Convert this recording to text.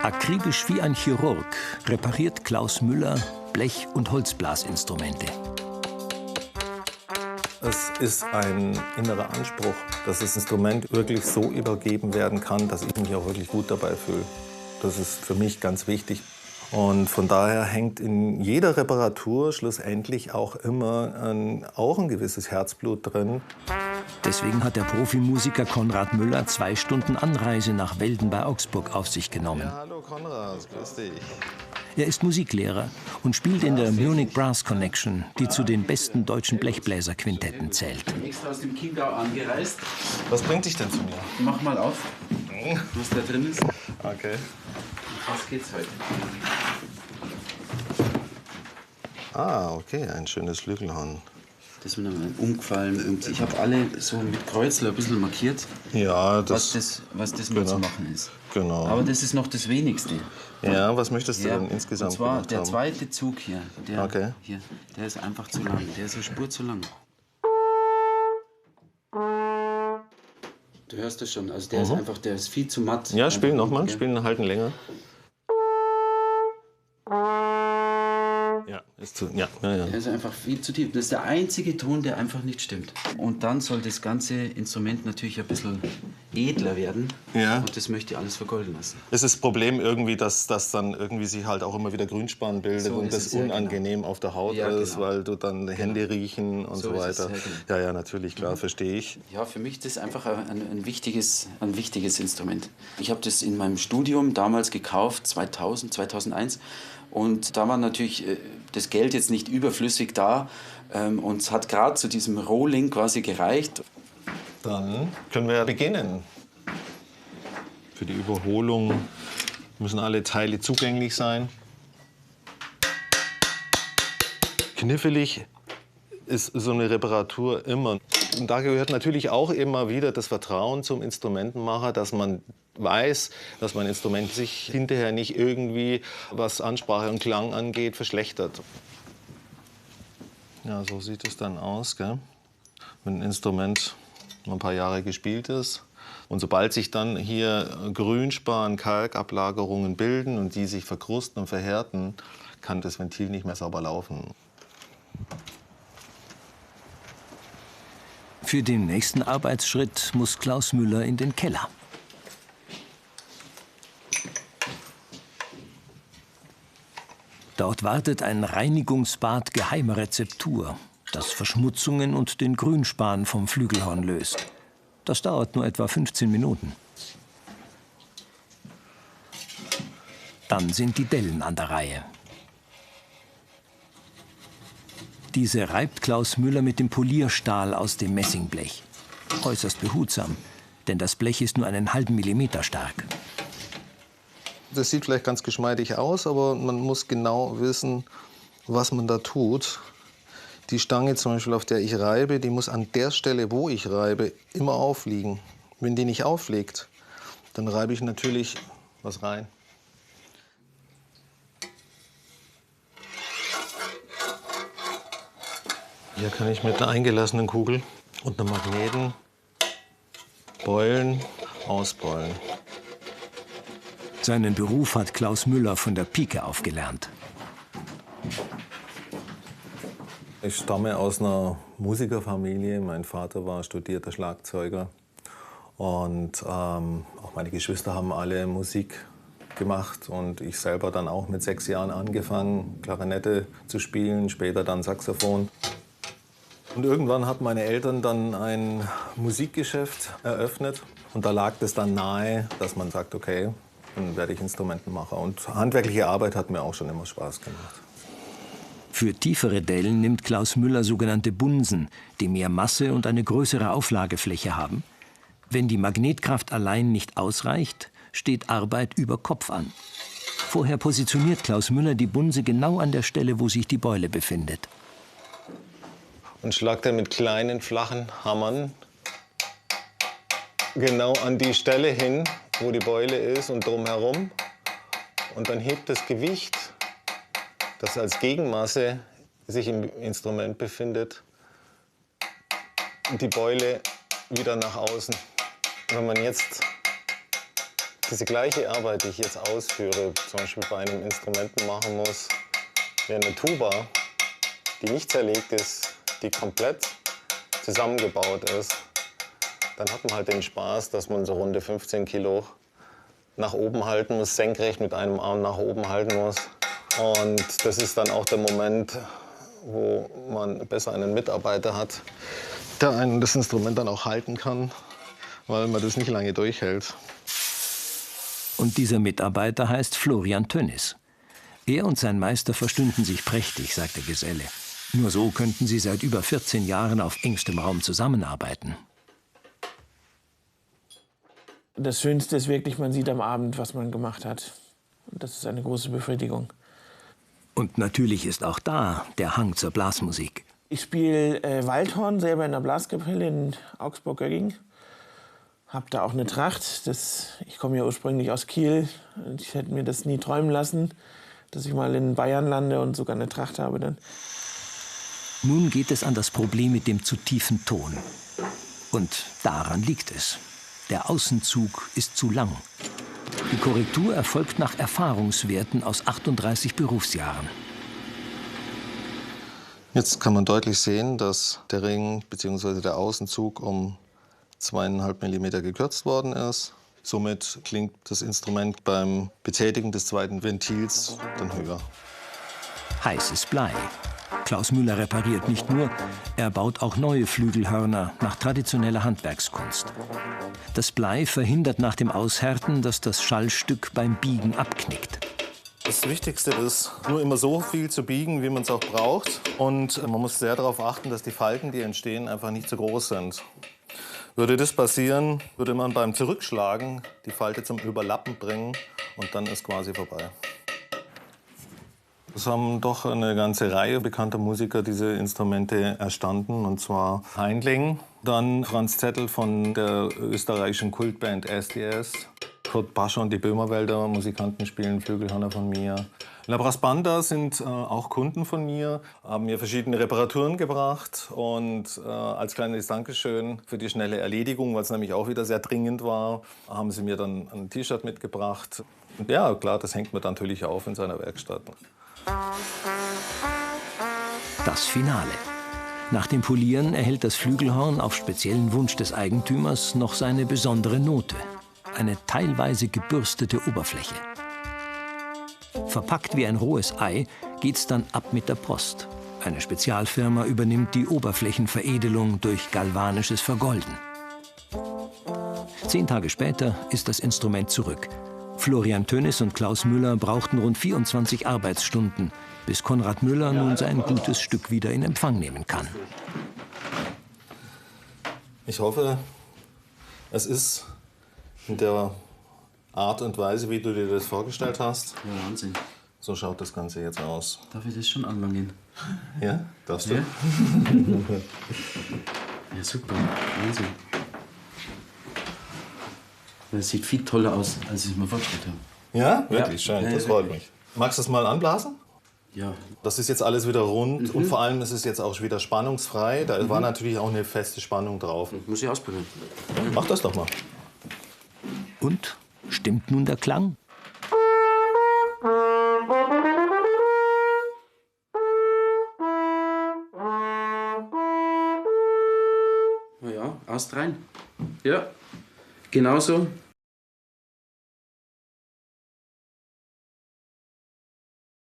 Akribisch wie ein Chirurg repariert Klaus Müller Blech- und Holzblasinstrumente. Es ist ein innerer Anspruch, dass das Instrument wirklich so übergeben werden kann, dass ich mich auch wirklich gut dabei fühle. Das ist für mich ganz wichtig. Und von daher hängt in jeder Reparatur schlussendlich auch immer auch ein gewisses Herzblut drin. Deswegen hat der Profimusiker Konrad Müller 2 Stunden Anreise nach Welden bei Augsburg auf sich genommen. Ja, hallo Konrad, grüß dich. Er ist Musiklehrer und spielt in der Munich Brass Connection, die zu den besten deutschen Blechbläserquintetten zählt. Extra aus dem Chiemgau angereist. Was bringt dich denn zu mir? Mach mal auf, was da drin ist. Okay. Was geht's heute? Ah, okay, ein schönes Flügelhorn. Das ist mir nochmal umgefallen. Ich habe alle so mit Kreuzler ein bisschen markiert, Ja, was das mal zu machen ist. Genau. Aber das ist noch das Wenigste. Ja, was möchtest du Ja, denn insgesamt und zwar gemacht der haben? zweite Zug hier, Okay. der ist einfach zu lang. Der ist eine Spur zu lang. Du hörst das schon, also der ist viel zu matt. Ja, spiel nochmal, Okay. spielen halten länger. Ja, ist zu, ja. Der ist einfach viel zu tief. Das ist der einzige Ton, der einfach nicht stimmt. Und dann soll das ganze Instrument natürlich ein bisschen edler werden. Ja. Und das möchte ich alles vergolden lassen. Es ist das Problem irgendwie, dass das dann irgendwie sich halt auch immer wieder Grünspan bildet So und ist das es, ja, unangenehm auf der Haut Ja, ist, genau. weil du dann Hände riechen und so So ist es, weiter. ja, genau. Ja, ja, natürlich, klar, verstehe ich. Ja, für mich das ist einfach ein wichtiges Instrument. Ich habe das in meinem Studium damals gekauft, 2001. Und da war natürlich das Geld jetzt nicht überflüssig da. Und es hat gerade zu diesem Rohling quasi gereicht. Dann können wir ja beginnen. Für die Überholung müssen alle Teile zugänglich sein. Knifflig ist so eine Reparatur immer. Und da gehört natürlich auch immer wieder das Vertrauen zum Instrumentenmacher, dass man weiß, dass mein Instrument sich hinterher nicht irgendwie, was Ansprache und Klang angeht, verschlechtert. Ja, so sieht es dann aus, gell? Wenn ein Instrument ein paar Jahre gespielt ist. Und sobald sich dann hier Grünspan, Kalkablagerungen bilden und die sich verkrusten und verhärten, kann das Ventil nicht mehr sauber laufen. Für den nächsten Arbeitsschritt muss Klaus Müller in den Keller. Dort wartet ein Reinigungsbad geheimer Rezeptur, das Verschmutzungen und den Grünspan vom Flügelhorn löst. Das dauert nur etwa 15 Minuten. Dann sind die Dellen an der Reihe. Diese reibt Klaus Müller mit dem Polierstahl aus dem Messingblech. Äußerst behutsam, denn das Blech ist nur einen halben Millimeter stark. Das sieht vielleicht ganz geschmeidig aus, aber man muss genau wissen, was man da tut. Die Stange zum Beispiel, auf der ich reibe, die muss an der Stelle, wo ich reibe, immer aufliegen. Wenn die nicht aufliegt, dann reibe ich natürlich was rein. Hier kann ich mit einer eingelassenen Kugel und einem Magneten beulen, ausbeulen. Seinen Beruf hat Klaus Müller von der Pike auf gelernt. Ich stamme aus einer Musikerfamilie. Mein Vater war studierter Schlagzeuger. Und auch meine Geschwister haben alle Musik gemacht. Und ich selber dann auch mit 6 Jahren angefangen, Klarinette zu spielen, später dann Saxophon. Und irgendwann hatten meine Eltern dann ein Musikgeschäft eröffnet. Und da lag es dann nahe, dass man sagt, okay, dann werde ich Instrumentenmacher. Und handwerkliche Arbeit hat mir auch schon immer Spaß gemacht. Für tiefere Dellen nimmt Klaus Müller sogenannte Bunsen, die mehr Masse und eine größere Auflagefläche haben. Wenn die Magnetkraft allein nicht ausreicht, steht Arbeit über Kopf an. Vorher positioniert Klaus Müller die Bunse genau an der Stelle, wo sich die Beule befindet. Und schlagt er mit kleinen, flachen Hammern genau an die Stelle hin, wo die Beule ist und drumherum. Und dann hebt das Gewicht, das als Gegenmasse sich im Instrument befindet, die Beule wieder nach außen. Wenn man jetzt Diese gleiche Arbeit, die ich jetzt ausführe, zum Beispiel bei einem Instrumenten machen muss, wie eine Tuba, die nicht zerlegt ist, die komplett zusammengebaut ist, dann hat man halt den Spaß, dass man so runde 15 Kilo nach oben halten muss, senkrecht mit einem Arm nach oben halten muss. Und das ist dann auch der Moment, wo man besser einen Mitarbeiter hat, der einen das Instrument dann auch halten kann, weil man das nicht lange durchhält. Und dieser Mitarbeiter heißt Florian Tönnis. Er und sein Meister verstünden sich prächtig, sagt der Geselle. Nur so könnten sie seit über 14 Jahren auf engstem Raum zusammenarbeiten. Das Schönste ist wirklich, man sieht am Abend, was man gemacht hat. Und das ist eine große Befriedigung. Und natürlich ist auch da der Hang zur Blasmusik. Ich spiele Waldhorn selber in der Blaskapelle in Augsburg-Gögging. Hab da auch eine Tracht. Ich komme ja ursprünglich aus Kiel. Ich hätte mir das nie träumen lassen, dass ich mal in Bayern lande und sogar eine Tracht habe dann. Nun geht es an das Problem mit dem zu tiefen Ton. Und daran liegt es. Der Außenzug ist zu lang. Die Korrektur erfolgt nach Erfahrungswerten aus 38 Berufsjahren. Jetzt kann man deutlich sehen, dass der Ring bzw. der Außenzug um 2,5 mm gekürzt worden ist. Somit klingt das Instrument beim Betätigen des zweiten Ventils dann höher. Heißes Blei. Klaus Müller repariert nicht nur, er baut auch neue Flügelhörner nach traditioneller Handwerkskunst. Das Blei verhindert nach dem Aushärten, dass das Schallstück beim Biegen abknickt. Das Wichtigste ist, nur immer so viel zu biegen, wie man es auch braucht. Und man muss sehr darauf achten, dass die Falten, die entstehen, einfach nicht zu groß sind. Würde das passieren, würde man beim Zurückschlagen die Falte zum Überlappen bringen und dann ist quasi vorbei. Es haben doch eine ganze Reihe bekannter Musiker diese Instrumente erstanden, und zwar Heinling, dann Franz Zettel von der österreichischen Kultband SDS, Kurt Pascher und die Böhmerwälder Musikanten spielen Flügelhörner von mir. Labras Banda sind auch Kunden von mir, haben mir verschiedene Reparaturen gebracht und als kleines Dankeschön für die schnelle Erledigung, weil es nämlich auch wieder sehr dringend war, haben sie mir dann ein T-Shirt mitgebracht. Und ja, klar, das hängt man dann natürlich auf in seiner Werkstatt. Das Finale. Nach dem Polieren erhält das Flügelhorn auf speziellen Wunsch des Eigentümers noch seine besondere Note. Eine teilweise gebürstete Oberfläche. Verpackt wie ein rohes Ei geht's dann ab mit der Post. Eine Spezialfirma übernimmt die Oberflächenveredelung durch galvanisches Vergolden. 10 Tage später ist das Instrument zurück. Florian Tönnis und Klaus Müller brauchten rund 24 Arbeitsstunden, bis Konrad Müller nun sein gutes Stück wieder in Empfang nehmen kann. Ich hoffe, es ist in der Art und Weise, wie du dir das vorgestellt hast. Ja, Wahnsinn. So schaut das Ganze jetzt aus. Darf ich das schon anlangen? Ja, darfst du? Ja? Ja, super. Wahnsinn. Das sieht viel toller aus, als ich es mir vorgestellt habe. Ja? Wirklich schön, Ja, das freut mich. Magst du es mal anblasen? Ja. Das ist jetzt alles wieder rund und vor allem ist es jetzt auch wieder spannungsfrei. Da war natürlich auch eine feste Spannung drauf. Muss ich ausprobieren. Mach das doch mal. Und? Stimmt nun der Klang? Na ja, Ast rein. Ja, genauso.